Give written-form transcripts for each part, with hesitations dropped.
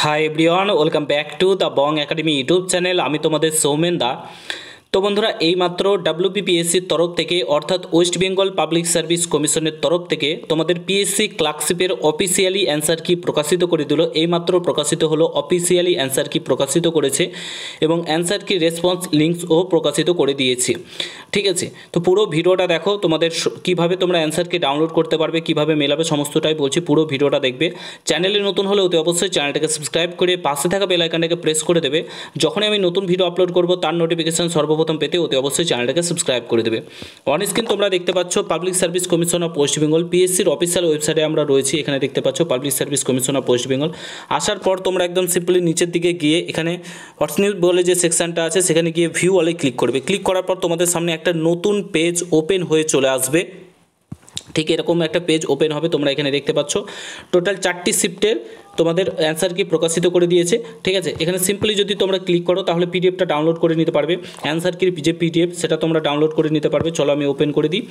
Hi everyone, welcome back to the Bong academy YouTube channel. আমি তোমাদের সৌমেন দা। তো বন্ধুরা, এইমাত্র ডাব্লিউবিপিএসসির তরফ থেকে অর্থাৎ ওয়েস্ট বেঙ্গল পাবলিক সার্ভিস কমিশনের তরফ থেকে তোমাদের পিএসসি ক্লার্কশিপের অফিসিয়ালি অ্যান্সার কি প্রকাশিত করে দিল। এইমাত্র প্রকাশিত হলো, অফিসিয়ালি অ্যান্সার কি প্রকাশিত করেছে এবং অ্যান্সার কি রেসপন্স লিঙ্কসও প্রকাশিত করে দিয়েছে। ঠিক আছে, তো পুরো ভিডিওটা দেখো। তোমাদের কিভাবে তোমরা অ্যান্সারকে ডাউনলোড করতে পারবে, কিভাবে মেলাবে, সমস্তটাই বলছি। পুরো ভিডিওটা দেখবে। চ্যানেলে নতুন হলে অতি অবশ্যই চ্যানেলটাকে সাবস্ক্রাইব করে পাশে থাকা বেল আইকনটাকে প্রেস করে দেবে। যখনই আমি নতুন ভিডিও আপলোড করব তার নোটিফিকেশন সর্বপ্রথম পেতে অতি অবশ্যই চ্যানেলটাকে সাবস্ক্রাইব করে দেবে। অন স্ক্রিন তোমরা দেখতে পাচ্ছ public service commission of West Bengal, পিএসসির অফিসিয়াল ওয়েবসাইটে আমরা রয়েছি। এখানে দেখতে পাচ্ছ public service commission of West Bengal. আসার পর তোমরা একদম সিম্পলি নিচের দিকে গিয়ে এখানে হোয়াটস নিউজ বলে যে সেকশনটা আছে সেখানে গিয়ে ভিউ অলে ক্লিক করবে। ক্লিক করার পর তোমাদের সামনে একটা নতুন পেজ ওপেন হয়ে চলে আসবে। ঠিক এরকম একটা পেজ ওপেন হবে। তোমরা এখানে দেখতে পাচ্ছ টোটাল 4টি শিফটের তোমাদের অ্যান্সার কি প্রকাশিত করে দিয়েছে। ঠিক আছে, এখানে সিম্পলি যদি তোমরা ক্লিক করো তাহলে পিডিএফটা ডাউনলোড করে নিতে পারবে। অ্যান্সার কির যে পিডিএফ সেটা তোমরা ডাউনলোড করে নিতে পারবে। চলো আমি ওপেন করে দিই।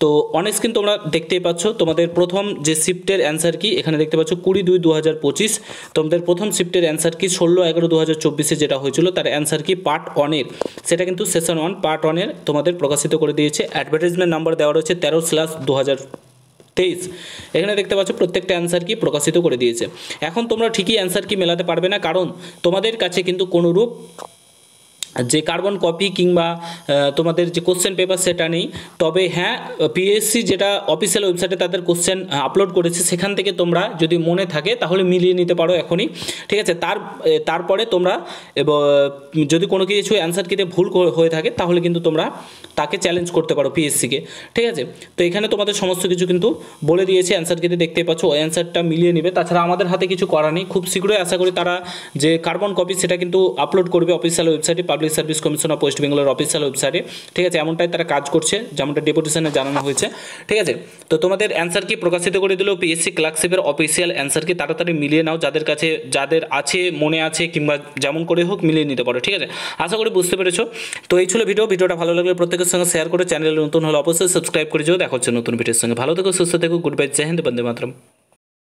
তো অন স্ক্রিন তোমরা দেখতেই পাচ্ছ তোমাদের প্রথম যে শিফটের অ্যান্সার কি এখানে দেখতে পাচ্ছ 20/2/2025। তোমাদের প্রথম শিফটের অ্যান্সার কি 16/11/2024 যেটা হয়েছিল তার অ্যান্সার কি পার্ট 1-এর, সেটা কিন্তু সেশন 1 পার্ট 1-এর তোমাদের প্রকাশিত করে দিয়েছে। অ্যাডভার্টাইজমেন্ট নাম্বার দেওয়া রয়েছে 13/2023। এখানে দেখতে পাচ্ছ প্রত্যেকটা অ্যান্সার কি প্রকাশিত করে দিয়েছে। এখন তোমরা ঠিকই অ্যান্সার কি মেলাতে পারবে না, কারণ তোমাদের কাছে কিন্তু কোনোরূপ যে কার্বন কপি কিংবা তোমাদের যে কোশ্চেন পেপার সেটা নেই। তবে হ্যাঁ, পিএসসি যেটা অফিসিয়াল ওয়েবসাইটে তাদের কোশ্চেন আপলোড করেছে সেখান থেকে তোমরা যদি মনে থাকে তাহলে মিলিয়ে নিতে পারো এখনই। ঠিক আছে, তারপরে তোমরা যদি কোনো কিছু অ্যান্সার কিতে ভুল হয়ে থাকে তাহলে কিন্তু তোমরা তাকে চ্যালেঞ্জ করতে পারো পিএসসিকে। ঠিক আছে, তো এখানে তোমাদের সমস্ত কিছু কিন্তু বলে দিয়েছে। অ্যান্সার কিতে দেখতে পাচ্ছ ওই অ্যান্সারটা মিলিয়ে নেবে। তাছাড়া আমাদের হাতে কিছু করা নেই। খুব শীঘ্রই আশা করি তারা যে কার্বন কপি সেটা কিন্তু আপলোড করবে অফিসিয়াল ওয়েবসাইটে, public service commission of West বেঙ্গলের অফিসিয়াল ওয়েবসাইটে। ঠিক আছে, এমনটাই তারা কাজ করছে যেমনটা ডেপুটেশনে জানানো হয়েছে। ঠিক আছে, তো তোমাদের অ্যান্সার কি প্রকাশিত করে দিল পিএসসি ক্লার্কশিপের অফিসিয়াল অ্যান্সার কি। তাড়াতাড়ি মিলিয়ে নাও, যাদের আছে মনে আছে কিংবা যেমন করে হোক মিলিয়ে নিতে পারো। ঠিক আছে, আশা করি বুঝতে পেরেছো। তো এই ছিল ভিডিওটা ভালো লাগলে প্রত্যেকের সঙ্গে শেয়ার করে, চ্যানেলে নতুন হলে অবশ্যই সাবস্ক্রাইব করে যাও। দেখা হচ্ছে নতুন ভিডিওর সঙ্গে। ভালো থেকো, সুস্থ থেকো, গুড বাই, জয় হিন্দ, বন্দে মাতরম।